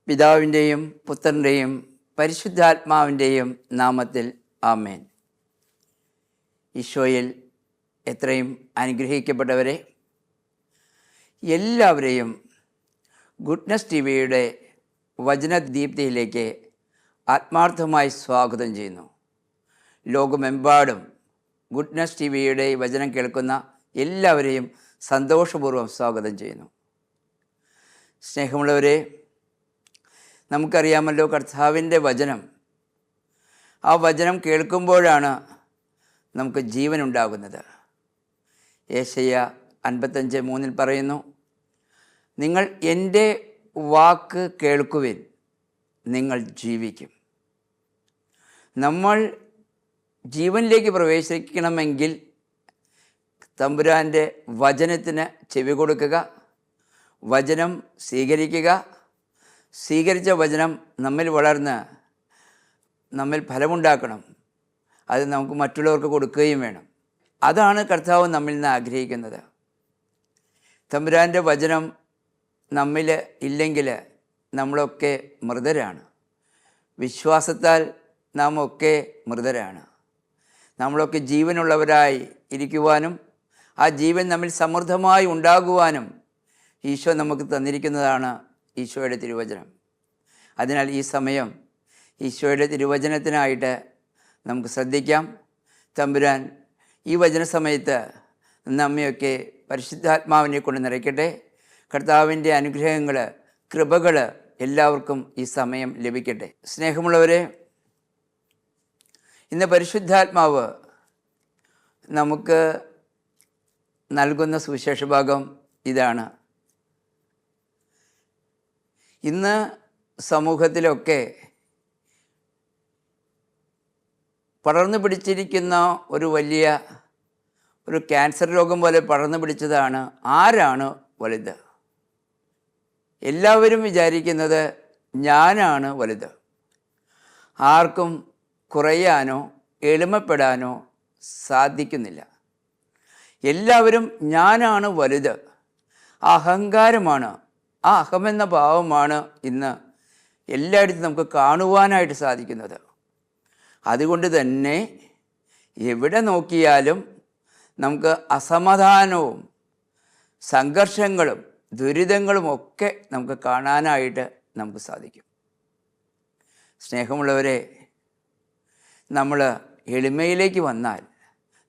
പിതാവിൻ്റെയും പുത്രൻ്റെയും പരിശുദ്ധാത്മാവിൻ്റെയും നാമത്തിൽ ആമേൻ. ഈശോയിൽ എത്രയും അനുഗ്രഹിക്കപ്പെട്ടവരെ, എല്ലാവരെയും ഗുഡ്നസ് ടി വിയുടെ വചനദീപ്തിയിലേക്ക് ആത്മാർത്ഥമായി സ്വാഗതം ചെയ്യുന്നു. ലോകമെമ്പാടും ഗുഡ്നസ് ടി വിയുടെ വചനം കേൾക്കുന്ന എല്ലാവരെയും സന്തോഷപൂർവ്വം സ്വാഗതം ചെയ്യുന്നു. സ്നേഹമുള്ളവരെ, നമുക്കറിയാമല്ലോ, കർത്താവിൻ്റെ വചനം, ആ വചനം കേൾക്കുമ്പോഴാണ് നമുക്ക് ജീവനുണ്ടാകുന്നത്. യേശയ്യ 55:3 പറയുന്നു, നിങ്ങൾ എൻ്റെ വാക്ക് കേൾക്കുവിൻ, നിങ്ങൾ ജീവിക്കും. നമ്മൾ ജീവനിലേക്ക് പ്രവേശിക്കണമെങ്കിൽ തമ്പുരാൻ്റെ വചനത്തിന് ചെവി കൊടുക്കുക, വചനം സ്വീകരിക്കുക. സ്വീകരിച്ച വചനം നമ്മിൽ വളർന്ന് നമ്മിൽ ഫലമുണ്ടാക്കണം. അത് നമുക്ക് മറ്റുള്ളവർക്ക് കൊടുക്കുകയും വേണം. അതാണ് കർത്താവ് നമ്മിൽ നിന്ന് ആഗ്രഹിക്കുന്നത്. തമ്പുരാൻ്റെ വചനം നമ്മിൽ ഇല്ലെങ്കിൽ നമ്മളൊക്കെ മൃതരാണ്. വിശ്വാസത്താൽ നാം ഒക്കെ മൃതരാണ്. നമ്മളൊക്കെ ജീവനുള്ളവരായി ഇരിക്കുവാനും ആ ജീവൻ നമ്മിൽ സമൃദ്ധമായി ഉണ്ടാകുവാനും ഈശോ നമുക്ക് തന്നിരിക്കുന്നതാണ് ഈശോയുടെ തിരുവചനം. അതിനാൽ ഈ സമയം ഈശോയുടെ തിരുവചനത്തിനായിട്ട് നമുക്ക് ശ്രദ്ധിക്കാം. തമ്പുരാൻ ഈ വചന സമയത്ത് നമ്മയൊക്കെ പരിശുദ്ധാത്മാവിനെ കൊണ്ട് നിറയ്ക്കട്ടെ. കർത്താവിൻ്റെ അനുഗ്രഹങ്ങൾ, കൃപകൾ എല്ലാവർക്കും ഈ സമയം ലഭിക്കട്ടെ. സ്നേഹമുള്ളവരെ, ഇന്ന് പരിശുദ്ധാത്മാവ് നമുക്ക് നൽകുന്ന സുവിശേഷ ഭാഗം ഇതാണ്. ഇന്ന് സമൂഹത്തിലൊക്കെ പടർന്നു പിടിച്ചിരിക്കുന്ന ഒരു വലിയ ക്യാൻസർ രോഗം പോലെ പടർന്നു പിടിച്ചതാണ് ആരാണ് വലുത്. എല്ലാവരും വിചാരിക്കുന്നത് ഞാനാണ് വലുത്. ആർക്കും കുറയാനോ എളിമപ്പെടാനോ സാധിക്കുന്നില്ല. എല്ലാവരും ഞാനാണ് വലുത്. അഹങ്കാരമാണ്, ആ അഹമെന്ന ഭാവമാണ് ഇന്ന് എല്ലായിടത്തും നമുക്ക് കാണുവാനായിട്ട് സാധിക്കുന്നത്. അതുകൊണ്ട് തന്നെ എവിടെ നോക്കിയാലും നമുക്ക് അസമാധാനവും സംഘർഷങ്ങളും ദുരിതങ്ങളും ഒക്കെ നമുക്ക് കാണാനായിട്ട് നമുക്ക് സാധിക്കും. സ്നേഹമുള്ളവരെ, നമ്മൾ എളിമയിലേക്ക് വന്നാൽ,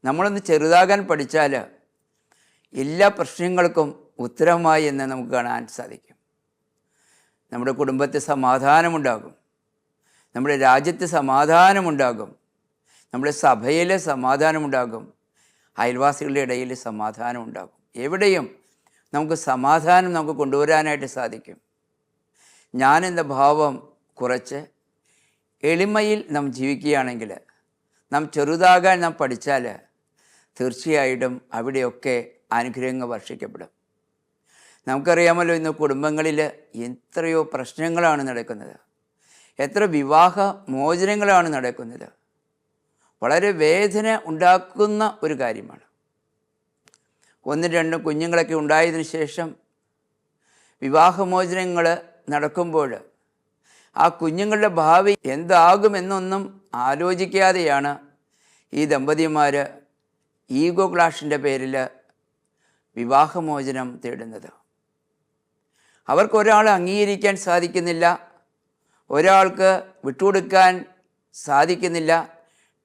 നമ്മളൊന്ന് ചെറുതാകാൻ പഠിച്ചാൽ എല്ലാ പ്രശ്നങ്ങൾക്കും ഉത്തരമായി എന്ന് നമുക്ക് കാണാൻ സാധിക്കും. നമ്മുടെ കുടുംബത്തിൽ സമാധാനമുണ്ടാകും, നമ്മുടെ രാജ്യത്ത് സമാധാനമുണ്ടാകും, നമ്മുടെ സഭയിൽ സമാധാനമുണ്ടാകും, അയൽവാസികളുടെ ഇടയിൽ സമാധാനമുണ്ടാകും. എവിടെയും നമുക്ക് സമാധാനം നമുക്ക് കൊണ്ടുവരാനായിട്ട് സാധിക്കും. ഞാനെന്ന ഭാവം കുറച്ച് എളിമയിൽ നാം ജീവിക്കുകയാണെങ്കിൽ, നാം ചെറുതാകാൻ നാം പഠിച്ചാൽ തീർച്ചയായിട്ടും അവിടെയൊക്കെ അനുഗ്രഹങ്ങൾ വർഷിക്കപ്പെടും. നമുക്കറിയാമല്ലോ, ഇന്ന് കുടുംബങ്ങളിൽ എത്രയോ പ്രശ്നങ്ങളാണ് നടക്കുന്നത്, എത്ര വിവാഹ മോചനങ്ങളാണ് നടക്കുന്നത്. വളരെ വേദന ഉണ്ടാക്കുന്ന ഒരു കാര്യമാണ്. 1-2 കുഞ്ഞുങ്ങളൊക്കെ ഉണ്ടായതിനു ശേഷം വിവാഹമോചനങ്ങൾ നടക്കുമ്പോൾ ആ കുഞ്ഞുങ്ങളുടെ ഭാവി എന്താകുമെന്നൊന്നും ആലോചിക്കാതെയാണ് ഈ ദമ്പതിമാർ ഈഗോ ക്ലാഷിൻ്റെ പേരിൽ വിവാഹമോചനം തേടുന്നത്. അവർക്കൊരാളെ അംഗീകരിക്കാൻ സാധിക്കുന്നില്ല, ഒരാൾക്ക് വിട്ടുകൊടുക്കാൻ സാധിക്കുന്നില്ല,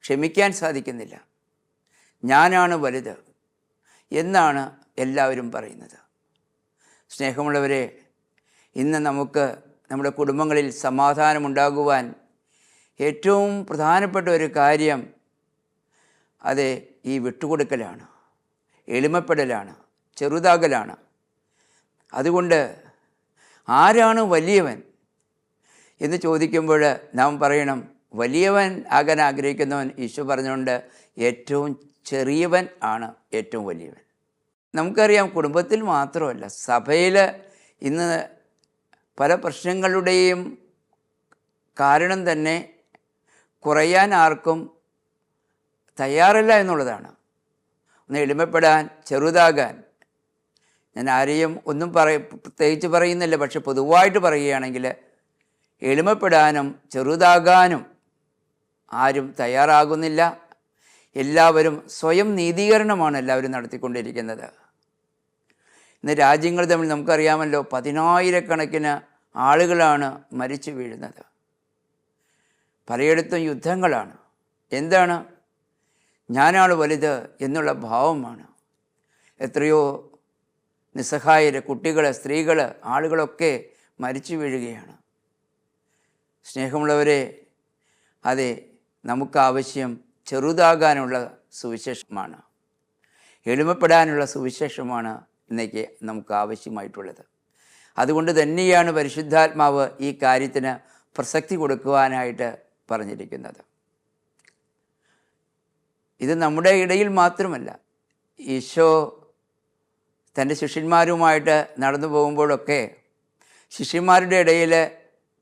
ക്ഷമിക്കാൻ സാധിക്കുന്നില്ല. ഞാനാണ് വലുത് എന്നാണ് എല്ലാവരും പറയുന്നത്. സ്നേഹമുള്ളവരെ, ഇന്ന് നമുക്ക് നമ്മുടെ കുടുംബങ്ങളിൽ സമാധാനമുണ്ടാകുവാൻ ഏറ്റവും പ്രധാനപ്പെട്ട ഒരു കാര്യം അത് ഈ വിട്ടുകൊടുക്കലാണ്, എളിമപ്പെടലാണ്, ചെറുതാകലാണ്. അതുകൊണ്ട് ആരാണ് വലിയവൻ എന്ന് ചോദിക്കുമ്പോൾ നാം പറയണം, വലിയവൻ ആകാൻ ആഗ്രഹിക്കുന്നവൻ ഈശോ പറഞ്ഞുകൊണ്ട് ഏറ്റവും ചെറിയവൻ ആണ് ഏറ്റവും വലിയവൻ. നമുക്കറിയാം, കുടുംബത്തിൽ മാത്രമല്ല, സഭയിൽ ഇന്ന് പല പ്രശ്നങ്ങളുടെയും കാരണം തന്നെ കുറയാൻ ആർക്കും തയ്യാറല്ല എന്നുള്ളതാണ്. ഒന്ന് എളിമപ്പെടാൻ, ചെറുതാകാൻ. ഞാൻ ആരെയും ഒന്നും പ്രത്യേകിച്ച് പറയുന്നില്ല, പക്ഷെ പൊതുവായിട്ട് പറയുകയാണെങ്കിൽ എളിമപ്പെടാനും ചെറുതാകാനും ആരും തയ്യാറാകുന്നില്ല. എല്ലാവരും സ്വയം നീതീകരണമാണ് എല്ലാവരും നടത്തിക്കൊണ്ടിരിക്കുന്നത്. ഇന്ന് രാജ്യങ്ങൾ തമ്മിൽ നമുക്കറിയാമല്ലോ, 10,000-കണക്കിന് ആളുകളാണ് മരിച്ചു വീഴുന്നത്. പലയിടത്തും യുദ്ധങ്ങളാണ്. എന്താണ്? ഞാനാണ് വലുത് എന്നുള്ള ഭാവമാണ്. എത്രയോ നിസ്സഹായർ, കുട്ടികൾ, സ്ത്രീകൾ, ആളുകളൊക്കെ മരിച്ചു വീഴുകയാണ്. സ്നേഹമുള്ളവരെ, അതെ, നമുക്കാവശ്യം ചെറുതാകാനുള്ള സുവിശേഷമാണ്, എളിമപ്പെടാനുള്ള സുവിശേഷമാണ് ഇന്നേക്ക് നമുക്ക് ആവശ്യമായിട്ടുള്ളത്. അതുകൊണ്ട് തന്നെയാണ് പരിശുദ്ധാത്മാവ് ഈ കാര്യത്തിന് പ്രസക്തി കൊടുക്കുവാനായിട്ട് പറഞ്ഞിരിക്കുന്നത്. ഇത് നമ്മുടെ ഇടയിൽ മാത്രമല്ല, ഈശോ തൻ്റെ ശിഷ്യന്മാരുമായിട്ട് നടന്നു പോകുമ്പോഴൊക്കെ ശിഷ്യന്മാരുടെ ഇടയിൽ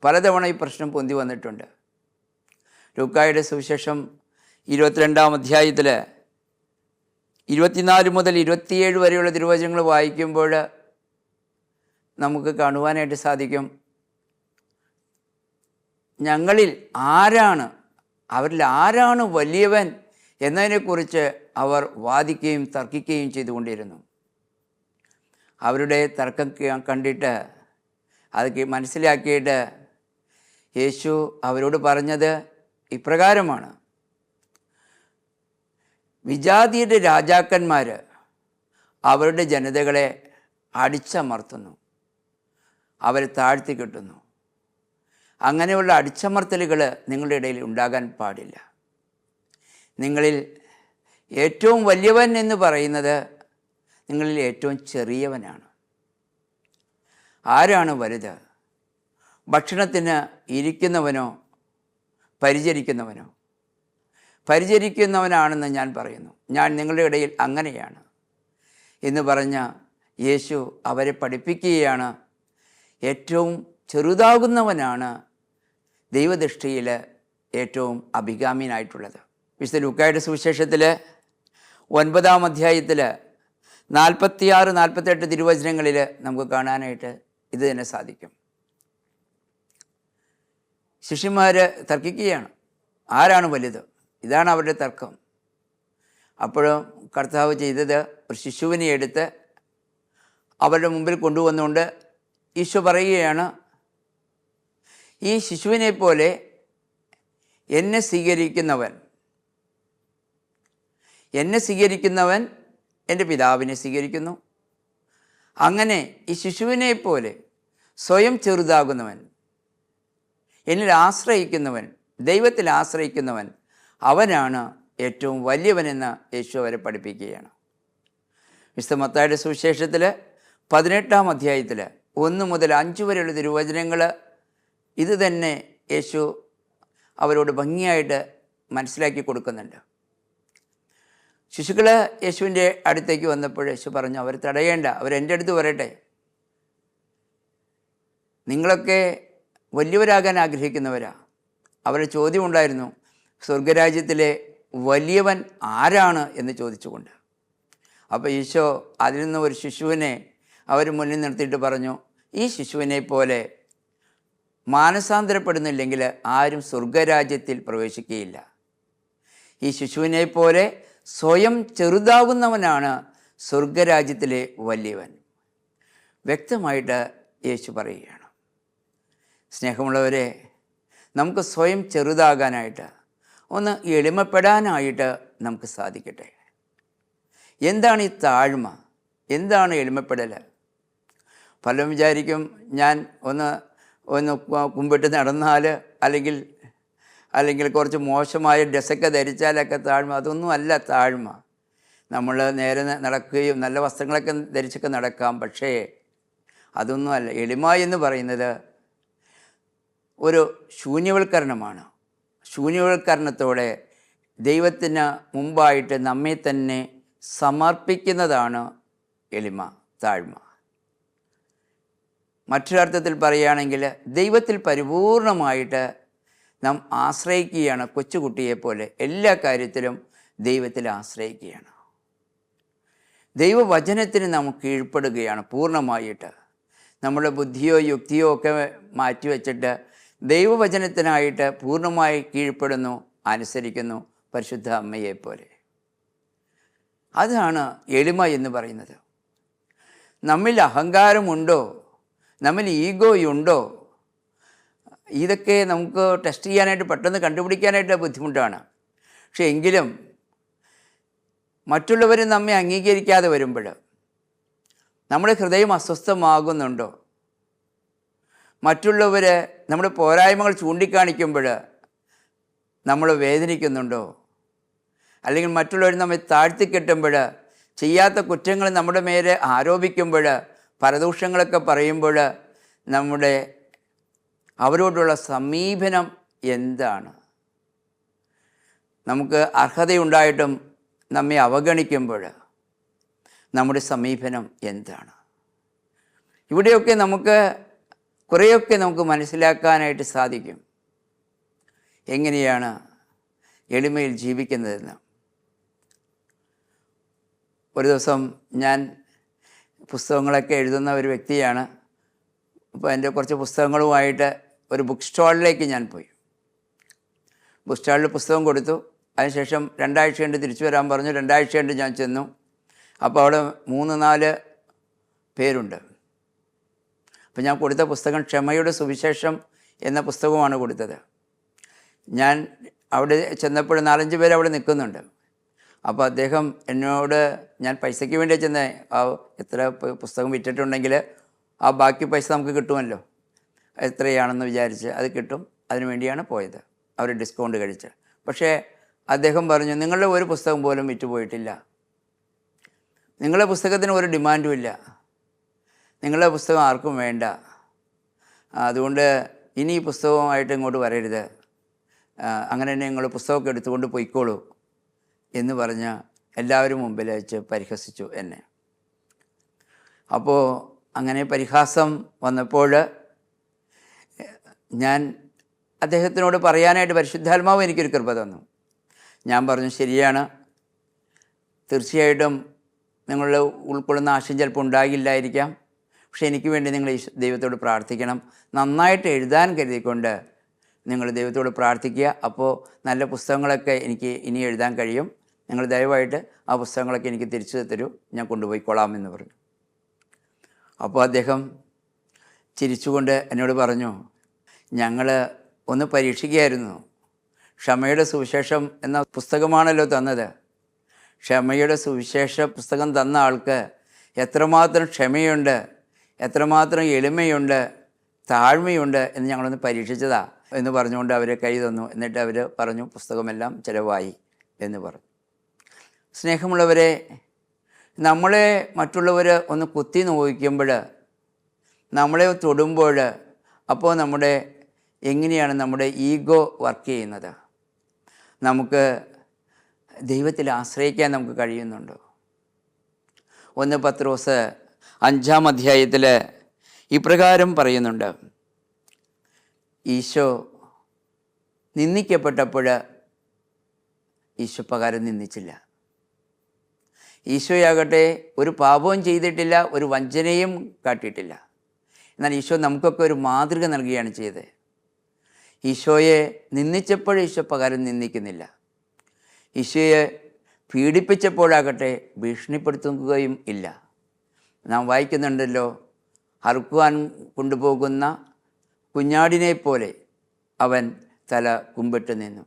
പലതവണ ഈ പ്രശ്നം പൊന്തി വന്നിട്ടുണ്ട്. ലൂക്കായുടെ സുവിശേഷം 22-ാം അധ്യായത്തിൽ 24 മുതൽ 27 വരെയുള്ള തിരുവചനങ്ങൾ വായിക്കുമ്പോൾ നമുക്ക് കാണുവാനായിട്ട് സാധിക്കും, അവരിൽ ആരാണ് വലിയവൻ എന്നതിനെക്കുറിച്ച് അവർ വാദിക്കുകയും തർക്കിക്കുകയും ചെയ്തുകൊണ്ടിരുന്നു. അവരുടെ തർക്കം കണ്ടിട്ട് അത് മനസ്സിലാക്കിയിട്ട് യേശു അവരോട് പറഞ്ഞത് ഇപ്രകാരമാണ്: വിജാതിയുടെ രാജാക്കന്മാർ അവരുടെ ജനതകളെ അടിച്ചമർത്തുന്നു, അവരെ താഴ്ത്തിക്കെട്ടുന്നു. അങ്ങനെയുള്ള അടിച്ചമർത്തലുകൾ നിങ്ങളുടെ ഇടയിൽ ഉണ്ടാകാൻ പാടില്ല. നിങ്ങളിൽ ഏറ്റവും വലിയവൻ എന്ന് പറയുന്നത് നിങ്ങളിൽ ഏറ്റവും ചെറിയവനാണ്. ആരാണ് വലുത്? ഭക്ഷണത്തിന് ഇരിക്കുന്നവനോ പരിചരിക്കുന്നവനോ? പരിചരിക്കുന്നവനാണെന്ന് ഞാൻ പറയുന്നു. ഞാൻ നിങ്ങളുടെ ഇടയിൽ അങ്ങനെയാണ് എന്ന് പറഞ്ഞ യേശു അവരെ പഠിപ്പിക്കുകയാണ്. ഏറ്റവും ചെറുതാകുന്നവനാണ് ദൈവദൃഷ്ടിയിൽ ഏറ്റവും അഭികാമ്യനായിട്ടുള്ളത്. വിശുദ്ധ ലൂക്കായുടെ സുവിശേഷത്തിൽ 9-ാം അധ്യായത്തിൽ 46-48 തിരുവചനങ്ങളിൽ നമുക്ക് കാണാനായിട്ട് ഇത് തന്നെ സാധിക്കും. ശിഷ്യന്മാർ തർക്കിക്കുകയാണ്, ആരാണ് വലുത്? ഇതാണ് അവരുടെ തർക്കം. അപ്പോഴും കർത്താവ് ചെയ്തത്, ഒരു ശിശുവിനെ എടുത്ത് അവരുടെ മുമ്പിൽ കൊണ്ടുവന്നുകൊണ്ട് ഈശോ പറയുകയാണ്, ഈ ശിശുവിനെ പോലെ എന്നെ സ്വീകരിക്കുന്നവൻ എൻ്റെ പിതാവിനെ സ്വീകരിക്കുന്നു. അങ്ങനെ ഈ ശിശുവിനെ പോലെ സ്വയം ചെറുതാകുന്നവൻ, എന്നിൽ ആശ്രയിക്കുന്നവൻ, ദൈവത്തിൽ ആശ്രയിക്കുന്നവൻ, അവനാണ് ഏറ്റവും വലിയവനെന്ന് യേശു അവരെ പഠിപ്പിക്കുകയാണ്. വിശുദ്ധ മത്തായിയുടെ സുവിശേഷത്തിൽ 18-ാം അധ്യായത്തിൽ 1 മുതൽ 5 വരെയുള്ള തിരുവചനങ്ങൾ ഇത് തന്നെ യേശു അവരോട് ഭംഗിയായിട്ട് മനസ്സിലാക്കി കൊടുക്കുന്നുണ്ട്. ശിശുക്കൾ യേശുവിൻ്റെ അടുത്തേക്ക് വന്നപ്പോൾ യേശു പറഞ്ഞു, അവർ തടയേണ്ട, അവരെൻ്റെ അടുത്ത് വരട്ടെ. നിങ്ങളൊക്കെ വലിയവരാകാൻ ആഗ്രഹിക്കുന്നവരാ. അവരുടെ ചോദ്യം ഉണ്ടായിരുന്നു, സ്വർഗരാജ്യത്തിലെ വലിയവൻ ആരാണ് എന്ന് ചോദിച്ചുകൊണ്ട്. അപ്പോൾ ഈശോ അതിൽ നിന്ന് ഒരു ശിശുവിനെ അവർ മുന്നിൽ നിർത്തിയിട്ട് പറഞ്ഞു, ഈ ശിശുവിനെ പോലെ മാനസാന്തരപ്പെടുന്നില്ലെങ്കിൽ ആരും സ്വർഗരാജ്യത്തിൽ പ്രവേശിക്കുകയില്ല. ഈ ശിശുവിനെ പോലെ സ്വയം ചെറുതാകുന്നവനാണ് സ്വർഗരാജ്യത്തിലെ വലിയവൻ. വ്യക്തമായിട്ട് യേശു പറയുകയാണ്. സ്നേഹമുള്ളവരെ, നമുക്ക് സ്വയം ചെറുതാകാനായിട്ട്, ഒന്ന് എളിമപ്പെടാനായിട്ട് നമുക്ക് സാധിക്കട്ടെ. എന്താണ് ഈ താഴ്മ? എന്താണ് എളിമപ്പെടൽ? പലരും വിചാരിക്കും, ഞാൻ ഒന്ന് കുമ്പിട്ട് നടന്നാൽ അല്ലെങ്കിൽ കുറച്ച് മോശമായ ഡ്രസ്സൊക്കെ ധരിച്ചാലൊക്കെ താഴ്മ. അതൊന്നും അല്ല താഴ്മ. നമ്മൾ നേരെ നടക്കുകയും നല്ല വസ്ത്രങ്ങളൊക്കെ ധരിച്ചൊക്കെ നടക്കാം, പക്ഷേ അതൊന്നും അല്ല. എളിമ എന്ന് പറയുന്നത് ഒരു ശൂന്യവൽക്കരണമാണ്. ശൂന്യവൽക്കരണത്തോടെ ദൈവത്തിന് മുമ്പായിട്ട് നമ്മെ തന്നെ സമർപ്പിക്കുന്നതാണ് എളിമ, താഴ്മ. മറ്റൊരർത്ഥത്തിൽ പറയുകയാണെങ്കിൽ ദൈവത്തിൽ പരിപൂർണമായിട്ട് നാം ആശ്രയിക്കുകയാണ്. കൊച്ചുകുട്ടിയെപ്പോലെ എല്ലാ കാര്യത്തിലും ദൈവത്തിൽ ആശ്രയിക്കുകയാണ്. ദൈവവചനത്തിന് നാം കീഴ്പ്പെടുകയാണ് പൂർണ്ണമായിട്ട്. നമ്മുടെ ബുദ്ധിയോ യുക്തിയോ ഒക്കെ മാറ്റിവെച്ചിട്ട് ദൈവവചനത്തിനായിട്ട് പൂർണ്ണമായി കീഴ്പ്പെടുന്നു, അനുസരിക്കുന്നു, പരിശുദ്ധ അമ്മയെപ്പോലെ. അതാണ് എളിമ എന്ന് പറയുന്നത്. നമ്മിൽ അഹങ്കാരമുണ്ടോ, നമ്മിൽ ഈഗോയുണ്ടോ, ഇതൊക്കെ നമുക്ക് ടെസ്റ്റ് ചെയ്യാനായിട്ട് പെട്ടെന്ന് കണ്ടുപിടിക്കാനായിട്ട് ബുദ്ധിമുട്ടാണ്. പക്ഷെ എങ്കിലും മറ്റുള്ളവർ നമ്മെ അംഗീകരിക്കാതെ വരുമ്പോൾ, നമ്മുടെ ഹൃദയം അസ്വസ്ഥമാകുന്നുണ്ടോ, മറ്റുള്ളവർ നമ്മുടെ പോരായ്മകൾ ചൂണ്ടിക്കാണിക്കുമ്പോൾ നമ്മൾ വേദനിക്കുന്നുണ്ടോ, അല്ലെങ്കിൽ മറ്റുള്ളവർ നമ്മെ താഴ്ത്തിക്കെട്ടുമ്പോൾ, ചെയ്യാത്ത കുറ്റങ്ങൾ നമ്മുടെ മേലെ ആരോപിക്കുമ്പോൾ, പരദൂഷങ്ങളൊക്കെ പറയുമ്പോൾ നമ്മുടെ അവരോടുള്ള സമീപനം എന്താണ്? നമുക്ക് അർഹതയുണ്ടായിട്ടും നമ്മെ അവഗണിക്കുമ്പോൾ നമ്മുടെ സമീപനം എന്താണ്? ഇവിടെയൊക്കെ കുറേയൊക്കെ നമുക്ക് മനസ്സിലാക്കാനായിട്ട് സാധിക്കും എങ്ങനെയാണ് എളിമയിൽ ജീവിക്കുന്നതെന്ന്. ഒരു ദിവസം ഞാൻ പുസ്തകങ്ങളൊക്കെ എഴുതുന്ന ഒരു വ്യക്തിയാണ്. അപ്പോൾ എൻ്റെ കുറച്ച് പുസ്തകങ്ങളുമായിട്ട് ഒരു ബുക്ക് സ്റ്റാളിലേക്ക് ഞാൻ പോയി. ബുക്ക് സ്റ്റാളിൽ പുസ്തകം കൊടുത്തു. അതിനുശേഷം 2 ആഴ്ച കൊണ്ട് തിരിച്ചു വരാൻ പറഞ്ഞു. 2 ആഴ്ച കൊണ്ട് ഞാൻ ചെന്നു. അപ്പോൾ അവിടെ 3-4 പേരുണ്ട്. അപ്പോൾ ഞാൻ കൊടുത്ത പുസ്തകം ക്ഷമയുടെ സുവിശേഷം എന്ന പുസ്തകമാണ് കൊടുത്തത്. ഞാൻ അവിടെ ചെന്നപ്പോൾ 4-5 പേര് അവിടെ നിൽക്കുന്നുണ്ട്. അപ്പോൾ അദ്ദേഹം എന്നോട്, ഞാൻ പൈസയ്ക്ക് വേണ്ടിയാണ് ചെന്നത്, എത്ര പുസ്തകം വിറ്റിട്ടുണ്ടെങ്കിൽ ആ ബാക്കി പൈസ നമുക്ക് കിട്ടുമല്ലോ, എത്രയാണെന്ന് വിചാരിച്ച് അത് കിട്ടും, അതിനു വേണ്ടിയാണ് പോയത്. അവർ ഡിസ്കൗണ്ട് കഴിച്ച്. പക്ഷേ അദ്ദേഹം പറഞ്ഞു, നിങ്ങളുടെ ഒരു പുസ്തകം പോലും വിറ്റുപോയിട്ടില്ല, നിങ്ങളുടെ പുസ്തകത്തിന് ഒരു ഡിമാൻഡും ഇല്ല, നിങ്ങളുടെ പുസ്തകം ആർക്കും വേണ്ട, അതുകൊണ്ട് ഇനി ഈ പുസ്തകമായിട്ട് ഇങ്ങോട്ട് വരരുത്, അങ്ങനെ തന്നെ നിങ്ങൾ പുസ്തകമൊക്കെ എടുത്തുകൊണ്ട് പോയിക്കോളൂ എന്ന് പറഞ്ഞ് എല്ലാവരും മുമ്പിൽ വെച്ച് പരിഹസിച്ചു എന്നെ. അപ്പോൾ അങ്ങനെ പരിഹാസം വന്നപ്പോൾ ഞാൻ അദ്ദേഹത്തിനോട് പറയാനായിട്ട് പരിശുദ്ധാത്മാവ് എനിക്കൊരു കൃപ തന്നു. ഞാൻ പറഞ്ഞു, ശരിയാണ്, തീർച്ചയായിട്ടും നിങ്ങൾ ഉൾക്കൊള്ളുന്ന ആശയം ചിലപ്പോൾ ഉണ്ടാകില്ലായിരിക്കാം, പക്ഷെ എനിക്ക് വേണ്ടി നിങ്ങൾ ദൈവത്തോട് പ്രാർത്ഥിക്കണം, നന്നായിട്ട് എഴുതാൻ കരുതിക്കൊണ്ട് നിങ്ങൾ ദൈവത്തോട് പ്രാർത്ഥിക്കുക, അപ്പോൾ നല്ല പുസ്തകങ്ങളൊക്കെ എനിക്ക് ഇനി എഴുതാൻ കഴിയും, നിങ്ങൾ ദയവായിട്ട് ആ പുസ്തകങ്ങളൊക്കെ എനിക്ക് തിരിച്ചു തരൂ, ഞാൻ കൊണ്ടുപോയിക്കൊള്ളാം എന്ന് പറഞ്ഞു. അപ്പോൾ അദ്ദേഹം ചിരിച്ചുകൊണ്ട് എന്നോട് പറഞ്ഞു, ഞങ്ങൾ ഒന്ന് പരീക്ഷിക്കുകയായിരുന്നു, ക്ഷമയുടെ സുവിശേഷം എന്ന പുസ്തകമാണല്ലോ തന്നത്, ക്ഷമയുടെ സുവിശേഷ പുസ്തകം തന്ന ആൾക്ക് എത്രമാത്രം ക്ഷമയുണ്ട്, എത്രമാത്രം എളിമയുണ്ട്, താഴ്മയുണ്ട് എന്ന് ഞങ്ങളൊന്ന് പരീക്ഷിച്ചതാ എന്ന് പറഞ്ഞുകൊണ്ട് അവരെ കൈ തന്നു. എന്നിട്ട് അവർ പറഞ്ഞു, പുസ്തകമെല്ലാം ചിലവായി എന്ന് പറഞ്ഞു. സ്നേഹമുള്ളവരെ, നമ്മളെ മറ്റുള്ളവർ ഒന്ന് കുത്തി നോവിക്കുമ്പോൾ, നമ്മളെ തൊടുമ്പോൾ, അപ്പോൾ എങ്ങനെയാണ് നമ്മുടെ ഈഗോ വർക്ക് ചെയ്യുന്നത്? നമുക്ക് ദൈവത്തിൽ ആശ്രയിക്കാൻ നമുക്ക് കഴിയുന്നുണ്ടോ? 1 പത്രോസ് 5-ാം അധ്യായത്തിൽ ഇപ്രകാരം പറയുന്നുണ്ട്, ഈശോ നിന്ദിക്കപ്പെട്ടപ്പോൾ ഈശോ പകരം നിന്ദിച്ചില്ല. ഈശോയാകട്ടെ ഒരു പാപവും ചെയ്തിട്ടില്ല, ഒരു വഞ്ചനയും കാട്ടിയിട്ടില്ല. എന്നാൽ ഈശോ നമുക്കൊക്കെ ഒരു മാതൃക നൽകുകയാണ് ചെയ്തത്. ഈശോയെ നിന്ദിച്ചപ്പോൾ ഈശോ പകരം നിന്ദിക്കുന്നില്ല. ഈശോയെ പീഡിപ്പിച്ചപ്പോഴാകട്ടെ ഭീഷണിപ്പെടുത്തുകയും ഇല്ല. നാം വായിക്കുന്നുണ്ടല്ലോ, അറുക്കുവാൻ കൊണ്ടുപോകുന്ന കുഞ്ഞാടിനെ പോലെ അവൻ തല കുമ്പിട്ട് നിന്നു.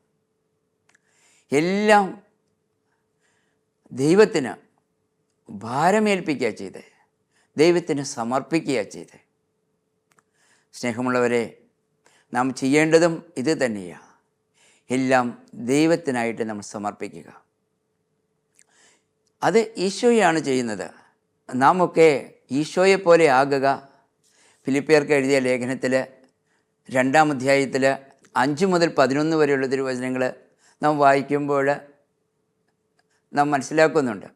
എല്ലാം ദൈവത്തിന് ഭാരമേൽപ്പിക്കുക ചെയ്തേ, ദൈവത്തിന് സമർപ്പിക്കുക ചെയ്തേ. സ്നേഹമുള്ളവരെ, നാം ചെയ്യേണ്ടതും ഇത് തന്നെയാണ്. എല്ലാം ദൈവത്തിനായിട്ട് നമ്മൾ സമർപ്പിക്കുക. അത് ഈശോയാണ് ചെയ്യുന്നത്. നാം ഒക്കെ ഈശോയെപ്പോലെ ആകുക. ഫിലിപ്പിയർക്ക് എഴുതിയ ലേഖനത്തിൽ 2-ാം അധ്യായത്തിൽ 5 മുതൽ 11 വരെയുള്ള തിരുവചനങ്ങൾ നാം വായിക്കുമ്പോൾ നാം മനസ്സിലാക്കുന്നുണ്ട്.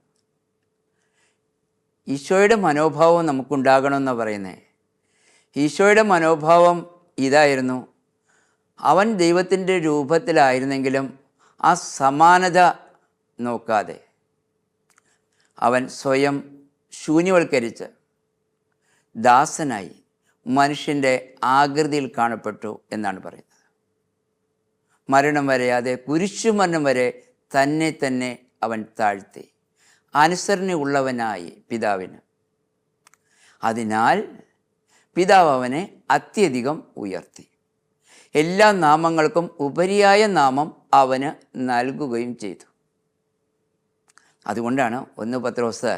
ഈശോയുടെ മനോഭാവം നമുക്കുണ്ടാകണമെന്നാണ് പറയുന്നത്. ഈശോയുടെ മനോഭാവം ഇതായിരുന്നു, അവൻ ദൈവത്തിൻ്റെ രൂപത്തിലായിരുന്നെങ്കിലും ആ സമാനത നോക്കാതെ അവൻ സ്വയം ശൂന്യവൽക്കരിച്ച് ദാസനായി മനുഷ്യൻ്റെ ആകൃതിയിൽ കാണപ്പെട്ടു എന്നാണ് പറയുന്നത്. മരണം വരെ, അതെ, കുരിശുമരണം വരെ തന്നെ തന്നെ അവൻ താഴ്ത്തി, അനുസരണയുള്ളവനായി പിതാവിന്. അതിനാൽ പിതാവ് അവനെ അത്യധികം ഉയർത്തി, എല്ലാ നാമങ്ങൾക്കും ഉപരിയായ നാമം അവന് നൽകുകയും ചെയ്തു. അതുകൊണ്ടാണ് 1 പത്രോസ്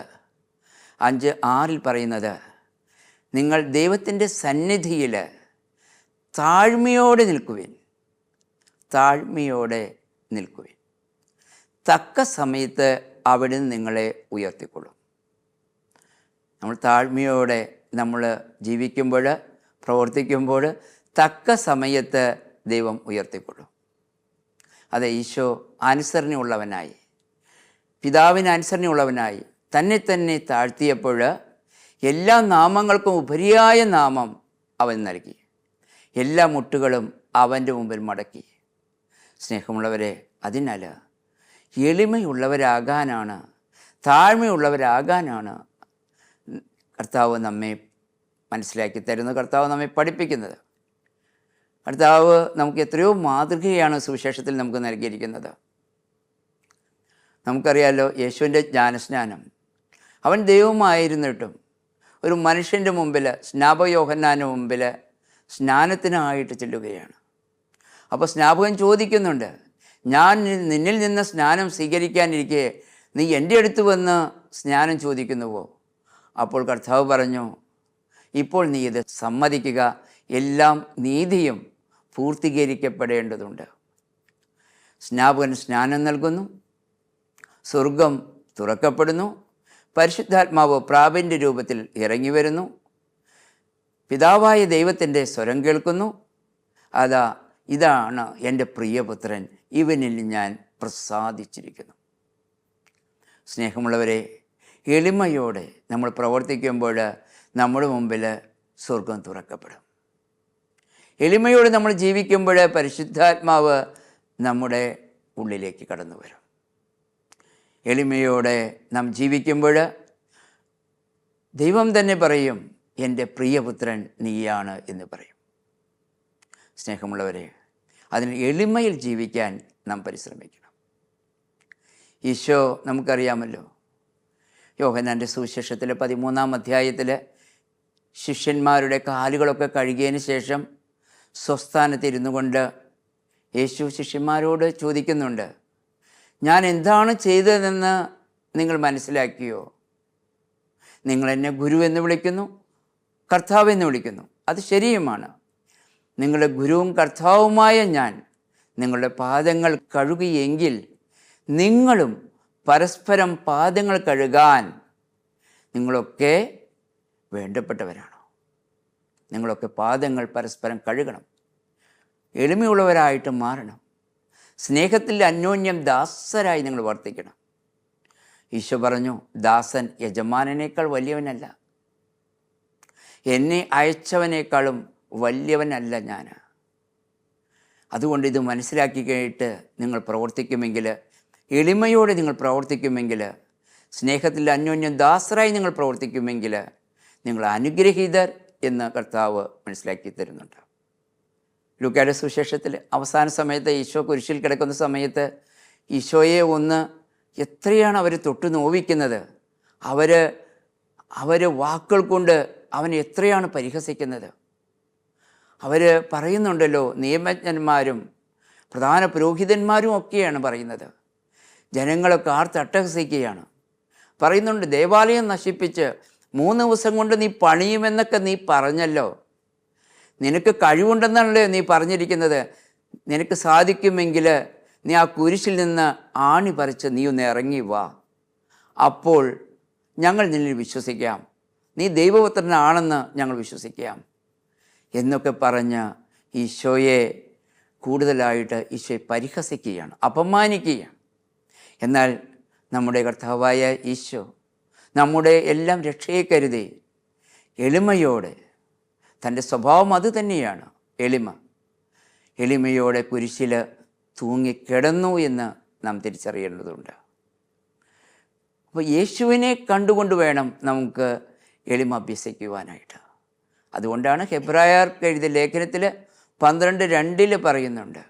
5:6 പറയുന്നത്, നിങ്ങൾ ദൈവത്തിൻ്റെ സന്നിധിയിൽ താഴ്മയോടെ നിൽക്കുവിൻ, താഴ്മയോടെ നിൽക്കുവിൻ. തക്ക സമയത്ത് അവിടുന്ന് നിങ്ങളെ ഉയർത്തിക്കൊള്ളും. നമ്മൾ താഴ്മയോടെ നമ്മൾ ജീവിക്കുമ്പോൾ, പ്രവർത്തിക്കുമ്പോൾ തക്ക സമയത്ത് ദൈവം ഉയർത്തിക്കൊള്ളും. അതെ, ഈശോ അനുസരണയുള്ളവനായി, പിതാവിന് അനുസരണയുള്ളവനായി തന്നെ തന്നെ താഴ്ത്തിയപ്പോൾ എല്ലാ നാമങ്ങൾക്കും ഉപരിയായ നാമം അവൻ നൽകി. എല്ലാ മുട്ടുകളും അവൻ്റെ മുമ്പിൽ മടക്കി. സ്നേഹമുള്ളവരെ, അതിനാൽ എളിമയുള്ളവരാകാനാണ്, താഴ്മയുള്ളവരാകാനാണ് കർത്താവ് നമ്മെ മനസ്സിലാക്കി തരുന്നത്, കർത്താവ് നമ്മെ പഠിപ്പിക്കുന്നത്. കർത്താവ് നമുക്ക് എത്രയോ മാതൃകയാണ് സുവിശേഷത്തിൽ നമുക്ക് നൽകിയിരിക്കുന്നത്. നമുക്കറിയാലോ, യേശുവിൻ്റെ ജ്ഞാനസ്നാനം, അവൻ ദൈവമായിരുന്നിട്ടും ഒരു മനുഷ്യൻ്റെ മുമ്പിൽ, സ്നാപകയോഹന്നാൻ്റെ മുമ്പിൽ സ്നാനത്തിനായിട്ട് ചെല്ലുകയാണ്. അപ്പോൾ സ്നാപകൻ ചോദിക്കുന്നുണ്ട്, ഞാൻ നിന്നിൽ നിന്ന് സ്നാനം സ്വീകരിക്കാനിരിക്കെ നീ എൻ്റെ അടുത്ത് വന്ന് സ്നാനം ചോദിക്കുന്നുവോ? അപ്പോൾ കർത്താവ് പറഞ്ഞു, ഇപ്പോൾ നീ ഇത് സമ്മതിക്കുക, എല്ലാം നീതിയും പൂർത്തീകരിക്കപ്പെടേണ്ടതുണ്ട്. സ്നാപകൻ സ്നാനം നൽകുന്നു, സ്വർഗം തുറക്കപ്പെടുന്നു, പരിശുദ്ധാത്മാവ് പ്രാവിൻ്റെ രൂപത്തിൽ ഇറങ്ങി വരുന്നു, പിതാവായ ദൈവത്തിൻ്റെ സ്വരം കേൾക്കുന്നു, ഇതാണ് എൻ്റെ പ്രിയപുത്രൻ, ഇവനിൽ ഞാൻ പ്രസാദിച്ചിരിക്കുന്നു. സ്നേഹമുള്ളവരെ, എളിമയോടെ നമ്മൾ പ്രവർത്തിക്കുമ്പോൾ നമ്മുടെ മുമ്പിൽ സ്വർഗം തുറക്കപ്പെടും. എളിമയോടെ നമ്മൾ ജീവിക്കുമ്പോൾ പരിശുദ്ധാത്മാവ് നമ്മുടെ ഉള്ളിലേക്ക് കടന്നു വരും. എളിമയോടെ നാം ജീവിക്കുമ്പോൾ ദൈവം തന്നെ പറയും, എൻ്റെ പ്രിയപുത്രൻ നീയാണ് എന്ന് പറയും. സ്നേഹമുള്ളവരെ, അതിന് എളിമയിൽ ജീവിക്കാൻ നാം പരിശ്രമിക്കണം. ഈശോ നമുക്കറിയാമല്ലോ, യോഹന്നാൻ്റെ സുവിശേഷത്തിലെ 13-ാം അധ്യായത്തിൽ ശിഷ്യന്മാരുടെ കാലുകളൊക്കെ കഴുകിയതിന് ശേഷം സ്വസ്ഥാനത്തിരുന്നു കൊണ്ട് യേശു ശിഷ്യന്മാരോട് ചോദിക്കുന്നുണ്ട്, ഞാൻ എന്താണ് ചെയ്തതെന്ന് നിങ്ങൾ മനസ്സിലാക്കിയോ? നിങ്ങൾ എന്നെ ഗുരു എന്ന് വിളിക്കുന്നു, കർത്താവ് എന്ന് വിളിക്കുന്നു. അത് ശരിയുമാണ്. നിങ്ങളുടെ ഗുരുവും കർത്താവുമായ ഞാൻ നിങ്ങളുടെ പാദങ്ങൾ കഴുകിയെങ്കിൽ നിങ്ങളും പരസ്പരം പാദങ്ങൾ കഴുകാൻ നിങ്ങളൊക്കെ വേണ്ടപ്പെട്ടവരാണോ? നിങ്ങളൊക്കെ പാദങ്ങൾ പരസ്പരം കഴുകണം, എളിമയുള്ളവരായിട്ട് മാറണം, സ്നേഹത്തിൽ അന്യോന്യം ദാസരായി നിങ്ങൾ വർത്തിക്കണം. ഈശോ പറഞ്ഞു, ദാസൻ യജമാനനേക്കാൾ വലിയവനല്ല, എന്നെ അയച്ചവനേക്കാളും വലിയവനല്ല ഞാൻ. അതുകൊണ്ട് ഇത് മനസ്സിലാക്കി കഴിഞ്ഞിട്ട് നിങ്ങൾ പ്രവർത്തിക്കുമെങ്കിൽ, എളിമയോടെ നിങ്ങൾ പ്രവർത്തിക്കുമെങ്കിൽ, സ്നേഹത്തിൽ അന്യോന്യം ദാസരായി നിങ്ങൾ പ്രവർത്തിക്കുമെങ്കിൽ നിങ്ങൾ അനുഗ്രഹീതർ എന്ന് കർത്താവ് മനസ്സിലാക്കി തരുന്നുണ്ട്. ലൂക്കായുടെ സുവിശേഷത്തിൽ അവസാന സമയത്ത് ഈശോ കുരിശിൽ കിടക്കുന്ന സമയത്ത് ഈശോയെ ഒന്ന് എത്രയാണ് അവർ തൊട്ട് നോവിക്കുന്നത്. അവർ വാക്കുകൾ കൊണ്ട് അവനെ എത്രയാണ് പരിഹസിക്കുന്നത്. അവർ പറയുന്നുണ്ടല്ലോ, നിയമജ്ഞന്മാരും പ്രധാന പുരോഹിതന്മാരും ഒക്കെയാണ് പറയുന്നത്. ജനങ്ങളൊക്കെ ആർത്തട്ടഹസിക്കുകയാണ്. പറയുന്നുണ്ട്, ദേവാലയം നശിപ്പിച്ച് 3 ദിവസം കൊണ്ട് നീ പണിയുമെന്നൊക്കെ നീ പറഞ്ഞല്ലോ, നിനക്ക് കഴിവുണ്ടെന്നാണല്ലോ നീ പറഞ്ഞിരിക്കുന്നത്. നിനക്ക് സാധിക്കുമെങ്കിൽ നീ ആ കുരിശിൽ നിന്ന് ആണി പറിച്ച് നീ ഒന്ന് ഇറങ്ങി വാ, അപ്പോൾ ഞങ്ങൾ നിന്നിൽ വിശ്വസിക്കാം, നീ ദൈവപുത്രനാണെന്ന് ഞങ്ങൾ വിശ്വസിക്കാം എന്നൊക്കെ പറഞ്ഞ് ഈശോയെ കൂടുതലായിട്ട് ഈശോയെ പരിഹസിക്കുകയാണ്, അപമാനിക്കുകയാണ്. എന്നാൽ നമ്മുടെ കർത്താവായ ഈശോ നമ്മുടെ എല്ലാം രക്ഷയെ കരുതി എളിമയോടെ, തൻ്റെ സ്വഭാവം അത് തന്നെയാണ് എളിമയോടെ കുരിശിൽ തൂങ്ങിക്കിടന്നു എന്ന് നാം തിരിച്ചറിയേണ്ടതുണ്ട്. അപ്പോൾ യേശുവിനെ കണ്ടുകൊണ്ട് വേണം നമുക്ക് എളിമ അഭ്യസിക്കുവാനായിട്ട്. അതുകൊണ്ടാണ് ഹെബ്രായർക്ക് എഴുതിയ ലേഖനത്തിൽ 12:2 പറയുന്നുണ്ട്,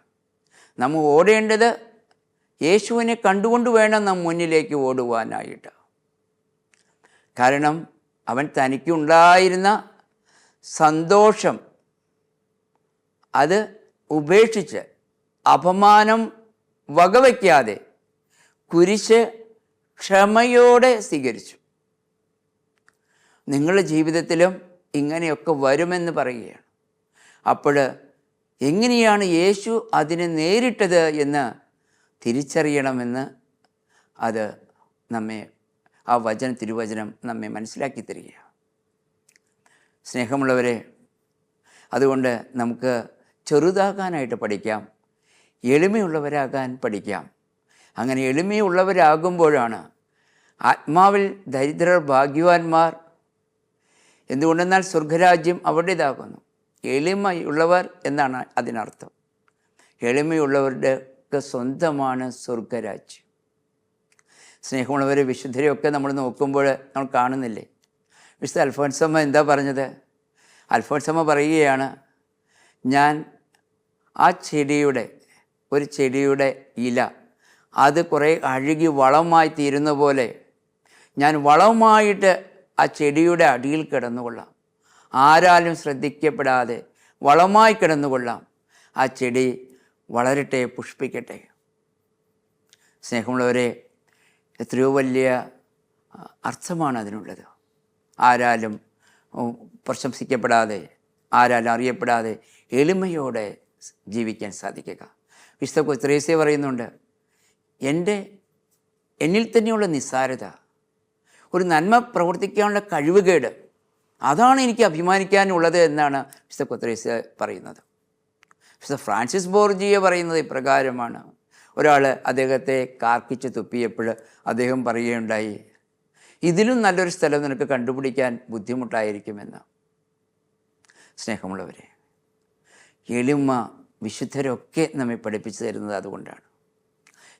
നമ്മൾ ഓടേണ്ടത് യേശുവിനെ കണ്ടുകൊണ്ട് വേണം നാം മുന്നിലേക്ക് ഓടുവാനായിട്ട്. കാരണം അവൻ തനിക്കുണ്ടായിരുന്ന സന്തോഷം അത് ഉപേക്ഷിച്ച് അപമാനം വകവയ്ക്കാതെ കുരിശ് ക്ഷമയോടെ സ്വീകരിച്ചു. നിങ്ങളുടെ ജീവിതത്തിലും ഇങ്ങനെയൊക്കെ വരുമെന്ന് പറയുകയാണ്. അപ്പോൾ എങ്ങനെയാണ് യേശു അതിനെ നേരിട്ടത് എന്ന് തിരിച്ചറിയണമെന്ന് അത് നമ്മെ ആ തിരുവചനം നമ്മെ മനസ്സിലാക്കി തരികയാണ്. സ്നേഹമുള്ളവരെ, അതുകൊണ്ട് നമുക്ക് ചെറുതാകാനായിട്ട് പഠിക്കാം, എളിമയുള്ളവരാകാൻ പഠിക്കാം. അങ്ങനെ എളിമയുള്ളവരാകുമ്പോഴാണ് ആത്മാവിൽ ദരിദ്രർ ഭാഗ്യവാന്മാർ. എന്തുകൊണ്ടെന്നാൽ സ്വർഗരാജ്യം അവരുടേതാകുന്നു. എളിമയുള്ളവർ എന്നാണ് അതിനർത്ഥം. എളിമയുള്ളവരുടെ സ്വന്തമാണ് സ്വർഗരാജ്യം. സ്നേഹമുള്ളവരെ, വിശുദ്ധരെയൊക്കെ നമ്മൾ നോക്കുമ്പോൾ നമ്മൾ കാണുന്നില്ലേ? വിശുദ്ധ അൽഫോൻസമ്മ എന്താ പറഞ്ഞത്? അൽഫോൻസമ്മ പറയുകയാണ്, ഞാൻ ആ ഒരു ചെടിയുടെ ഇല അത് കുറേ അഴുകി വളമായി തീരുന്ന പോലെ ഞാൻ വളമായിട്ട് ആ ചെടിയുടെ അടിയിൽ കിടന്നുകൊള്ളാം. ആരാലും ശ്രദ്ധിക്കപ്പെടാതെ വളമായി കിടന്നുകൊള്ളാം. ആ ചെടി വളരട്ടെ, പുഷ്പിക്കട്ടെ. സ്നേഹമുള്ളവരെ, എത്രയോ വലിയ അർത്ഥമാണ് അതിനുള്ളത്. ആരാലും പ്രശംസിക്കപ്പെടാതെ, ആരാലും അറിയപ്പെടാതെ എളിമയോടെ ജീവിക്കാൻ സാധിക്കുക. വിശുദ്ധ ത്രേസ്യ പറയുന്നുണ്ട്, എന്നിൽ തന്നെയുള്ള നിസ്സാരത, ഒരു നന്മ പ്രവർത്തിക്കാനുള്ള കഴിവുകേട്, അതാണ് എനിക്ക് അഭിമാനിക്കാനുള്ളത് എന്നാണ് വിശുദ്ധ ത്രേസ്യ പറയുന്നത്. വിശുദ്ധ ഫ്രാൻസിസ് ബോർജിയ പറയുന്നത് ഇപ്രകാരമാണ്. ഒരാൾ അദ്ദേഹത്തെ കാർക്കിച്ച് തുപ്പിയപ്പോൾ അദ്ദേഹം പറയുകയുണ്ടായി, ഇതിലും നല്ലൊരു സ്ഥലം നിനക്ക് കണ്ടുപിടിക്കാൻ ബുദ്ധിമുട്ടായിരിക്കുമെന്ന്. സ്നേഹമുള്ളവരെ, എളിമ വിശുദ്ധരൊക്കെ നമ്മെ പഠിപ്പിച്ചു തരുന്നത് അതുകൊണ്ടാണ്.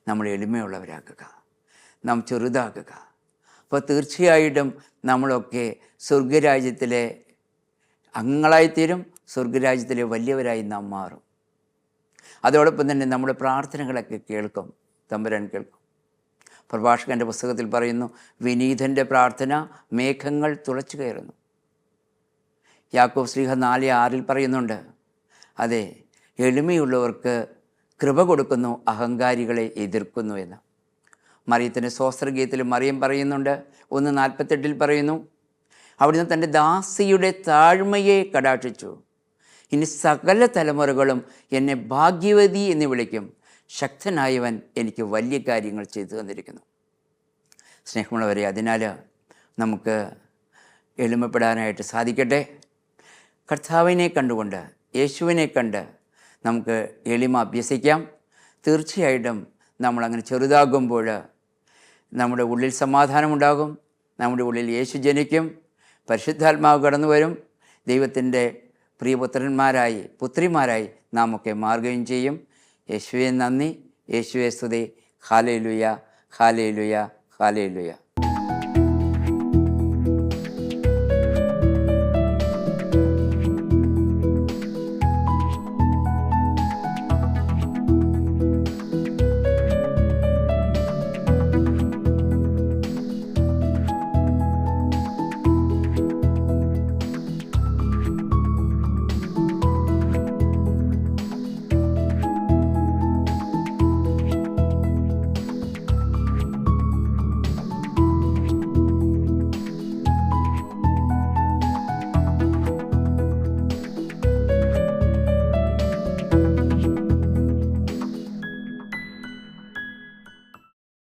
നമ്മൾ എളിമയുള്ളവരാക്കുക, നാം ചെറുതാക്കുക. അപ്പോൾ തീർച്ചയായിട്ടും നമ്മളൊക്കെ സ്വർഗരാജ്യത്തിലെ അംഗങ്ങളായിത്തീരും, സ്വർഗരാജ്യത്തിലെ വലിയവരായി നാം മാറും. അതോടൊപ്പം തന്നെ നമ്മുടെ പ്രാർത്ഥനകളൊക്കെ കേൾക്കും, തമ്പുരാൻ കേൾക്കും. പ്രഭാഷകൻ്റെ പുസ്തകത്തിൽ പറയുന്നു, വിനീതൻ്റെ പ്രാർത്ഥന മേഘങ്ങൾ തുളച്ചു കയറുന്നു. യാക്കോബ് ശ്ലീഹ 4:6 പറയുന്നുണ്ട്, അതെ, എളിമയുള്ളവർക്ക് കൃപ കൊടുക്കുന്നു, അഹങ്കാരികളെ എതിർക്കുന്നു എന്ന്. മറിയത്തിൻ്റെ സ്വസ്ത്രഗീതത്തിൽ മറിയം പറയുന്നുണ്ട്, 1:48 പറയുന്നു, അവിടുന്ന് തൻ്റെ ദാസിയുടെ താഴ്മയെ കടാക്ഷിച്ചു. ഇനി സകല തലമുറകളും എന്നെ ഭാഗ്യവതി എന്ന് വിളിക്കും. ശക്തനായവൻ എനിക്ക് വലിയ കാര്യങ്ങൾ ചെയ്തു തന്നിരിക്കുന്നു. സ്നേഹമുള്ളവരെ, അതിനാൽ നമുക്ക് എളിമപ്പെടാനായിട്ട് സാധിക്കട്ടെ. കർത്താവിനെ കണ്ടുകൊണ്ട്, യേശുവിനെ കണ്ട് നമുക്ക് എളിമ അഭ്യസിക്കാം. തീർച്ചയായിട്ടും നമ്മളങ്ങനെ ചെറുതാകുമ്പോൾ നമ്മുടെ ഉള്ളിൽ സമാധാനമുണ്ടാകും, നമ്മുടെ ഉള്ളിൽ യേശു ജനിക്കും, പരിശുദ്ധാത്മാവ് കടന്നു വരും. ദൈവത്തിൻ്റെ പ്രിയപുത്രന്മാരായി പുത്രിമാരായി നാം ഒക്കെ മാറുകയും ചെയ്യും. യേശുവെ നന്ദി, യേശുവെ സ്തുതി. Hallelujah, hallelujah, hallelujah.